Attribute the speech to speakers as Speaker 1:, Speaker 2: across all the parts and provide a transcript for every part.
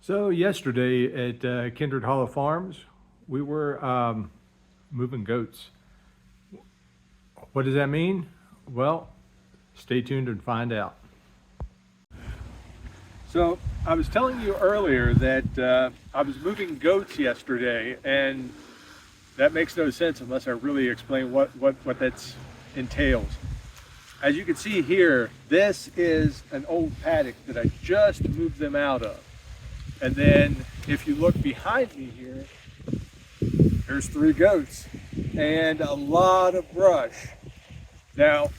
Speaker 1: So yesterday at Kindred Hollow Farms, we were moving goats. What does that mean? Well, stay tuned and find out. So I was telling you earlier that I was moving goats yesterday, and that makes no sense unless I really explain what that entails. As you can see here, this is an old paddock that I just moved them out of. And then if you look behind me here, there's 3 goats and a lot of brush. Now,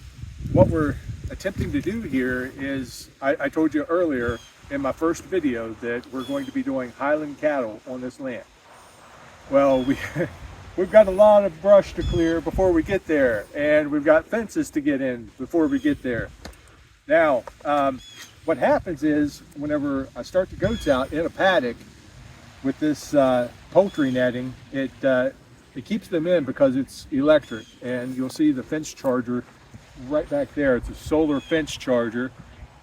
Speaker 1: what we're attempting to do here is, I told you earlier in my first video that we're going to be doing highland cattle on this land. Well, we've got a lot of brush to clear before we get there, and we've got fences to get in before we get there. Now, what happens is whenever I start the goats out in a paddock with this poultry netting, it keeps them in because it's electric, and you'll see the fence charger right back there. It's a solar fence charger,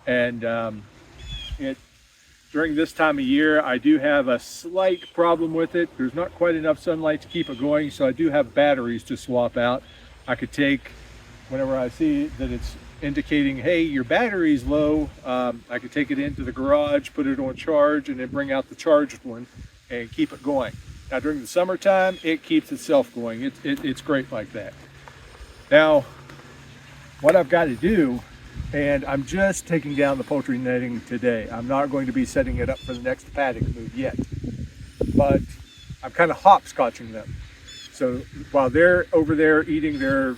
Speaker 1: and during this time of year, I do have a slight problem with it. There's not quite enough sunlight to keep it going, so I do have batteries to swap out. I could take, whenever I see that it's indicating, hey, your battery's low, I could take it into the garage, put it on charge, and then bring out the charged one and keep it going. Now during the summertime, it keeps itself going. It's great like that. Now, what I've got to do, and I'm just taking down the poultry netting today. I'm not going to be setting it up for the next paddock move yet, but I'm kind of hopscotching them. So while they're over there eating their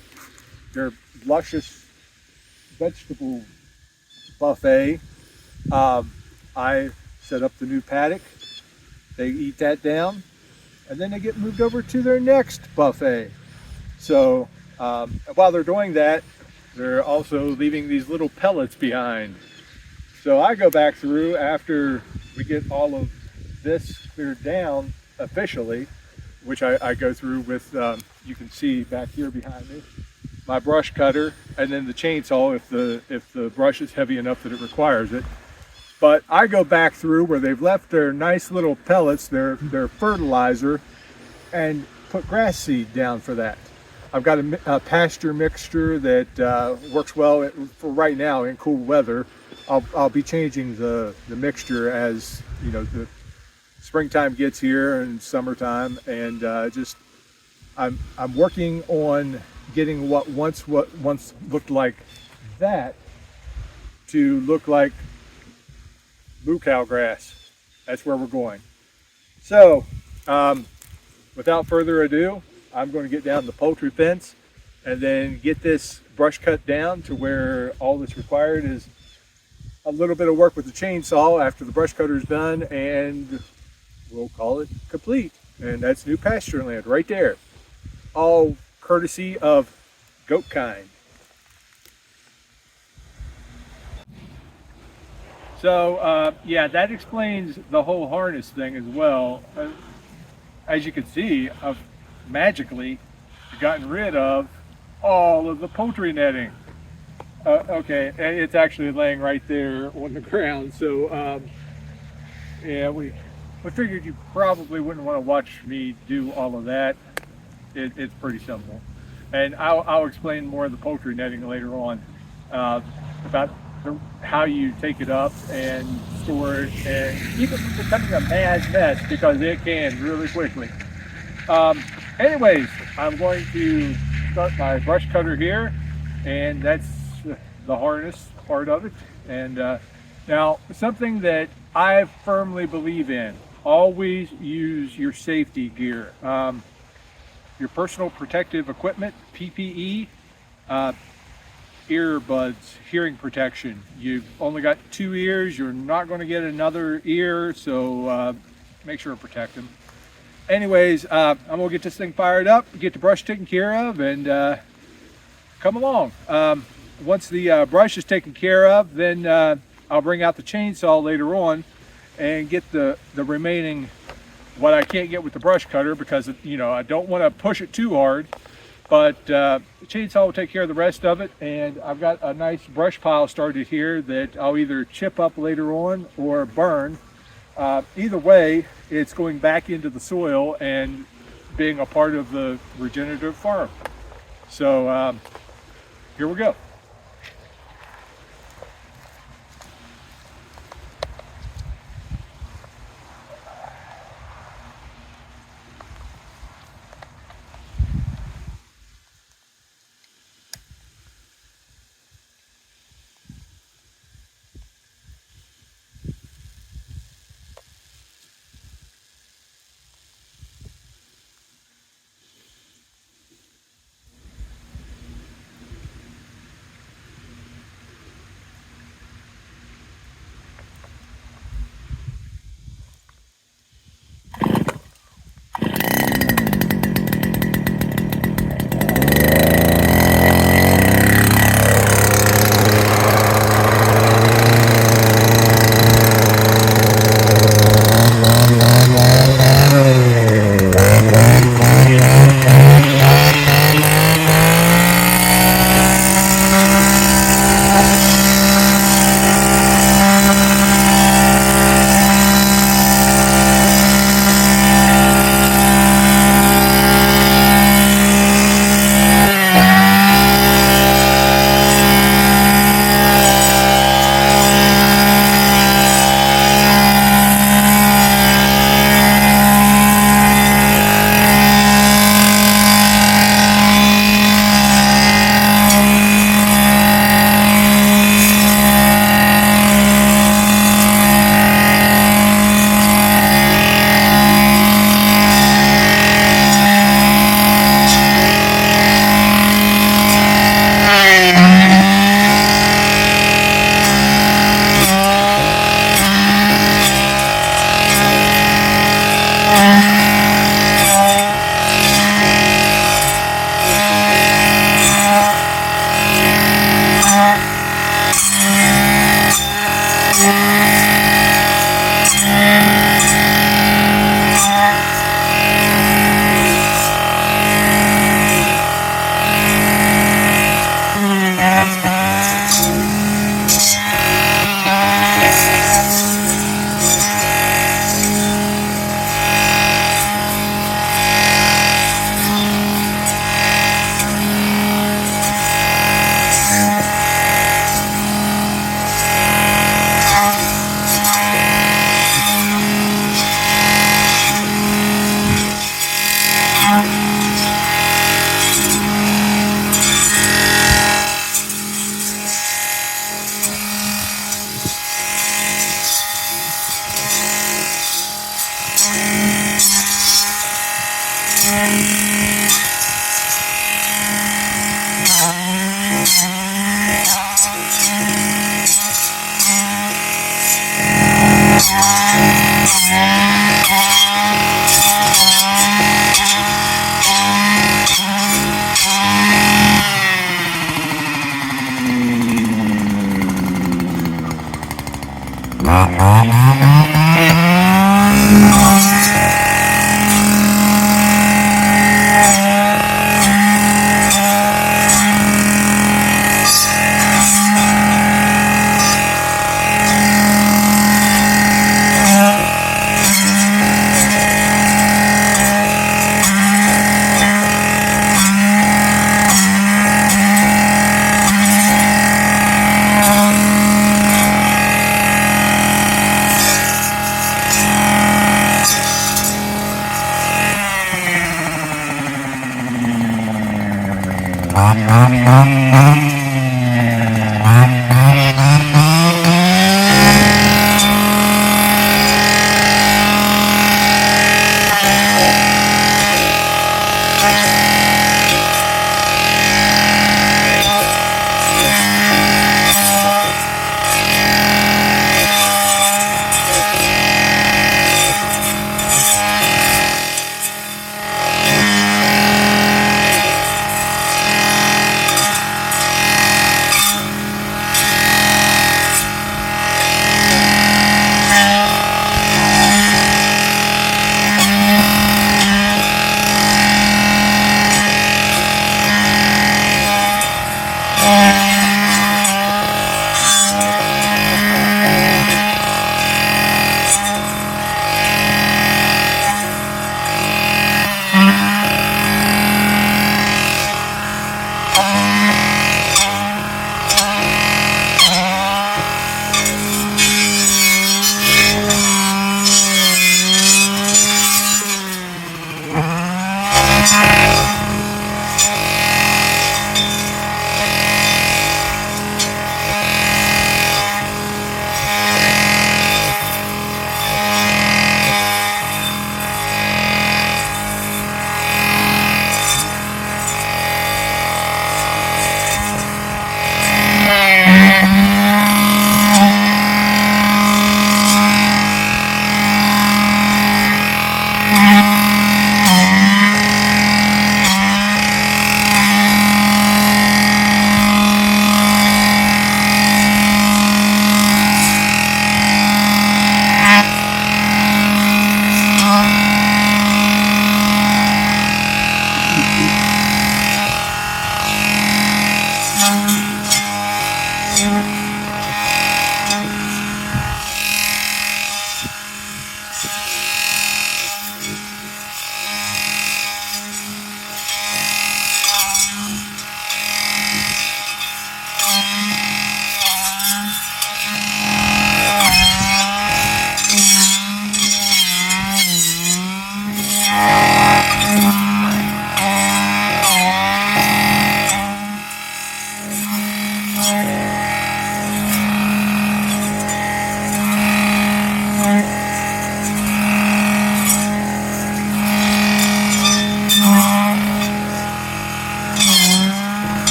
Speaker 1: luscious vegetable buffet, I set up the new paddock. They eat that down, and then they get moved over to their next buffet. So while they're doing that, they're also leaving these little pellets behind. So I go back through after we get all of this cleared down officially, which I go through with, you can see back here behind me, my brush cutter, and then the chainsaw if the brush is heavy enough that it requires it. But I go back through where they've left their nice little pellets, their fertilizer, and put grass seed down for that. I've got a pasture mixture that works well for right now in cool weather. I'll be changing the mixture as you know the springtime gets here and summertime, and I'm working on getting what once looked like that to look like moo cow grass. That's where we're going. So without further ado, I'm going to get down the poultry fence and then get this brush cut down to where all that's required is a little bit of work with the chainsaw after the brush cutter is done, and we'll call it complete. And that's new pasture land right there, all courtesy of Goat Kind. So yeah, that explains the whole harness thing as well. As you can see, I've magically gotten rid of all of the poultry netting. Okay, and it's actually laying right there on the ground. So yeah, we figured you probably wouldn't want to watch me do all of that. It's pretty simple, and I'll explain more of the poultry netting later on about how you take it up and store it and keep it from becoming a mad mess, because it can really quickly. Anyways, I'm going to start my brush cutter here, and that's the harness part of it. And now, something that I firmly believe in: always use your safety gear, your personal protective equipment, PPE, earbuds, hearing protection. You've only got 2 ears, you're not going to get another ear, so make sure to protect them. Anyways, I'm gonna get this thing fired up, get the brush taken care of, and come along. Once the brush is taken care of, then I'll bring out the chainsaw later on and get the remaining, what I can't get with the brush cutter, because you know I don't want to push it too hard, but the chainsaw will take care of the rest of it. And I've got a nice brush pile started here that I'll either chip up later on or burn. Either way, it's going back into the soil and being a part of the regenerative farm. So here we go.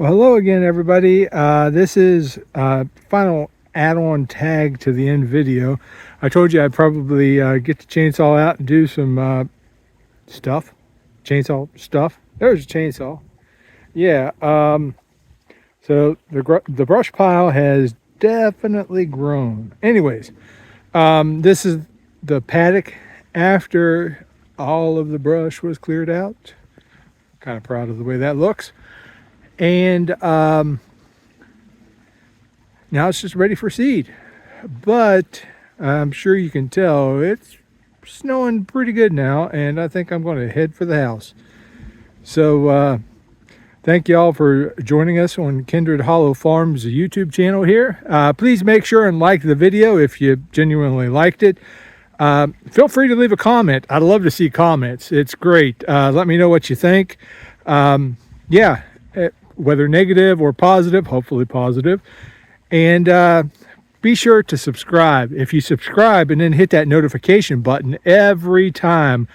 Speaker 1: hello again, everybody. This is final add-on tag to the end video. I told you I'd probably get the chainsaw out and do some chainsaw stuff. There's a chainsaw. Yeah. So the brush pile has definitely grown. Anyways, this is the paddock after all of the brush was cleared out. Kind of proud of the way that looks. And now it's just ready for seed. But I'm sure you can tell it's snowing pretty good now, and I think I'm going to head for the house. So thank you all for joining us on Kindred Hollow Farms YouTube channel here. Please make sure and like the video if you genuinely liked it. Feel free to leave a comment. I'd love to see comments. It's great. Let me know what you think. Yeah, whether negative or positive, hopefully positive. And be sure to subscribe. If you subscribe and then hit that notification button every time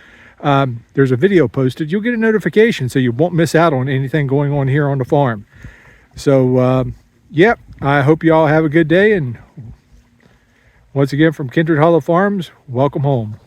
Speaker 1: there's a video posted, you'll get a notification so you won't miss out on anything going on here on the farm. So, yep, I hope you all have a good day. And once again, from Kindred Hollow Farms, welcome home.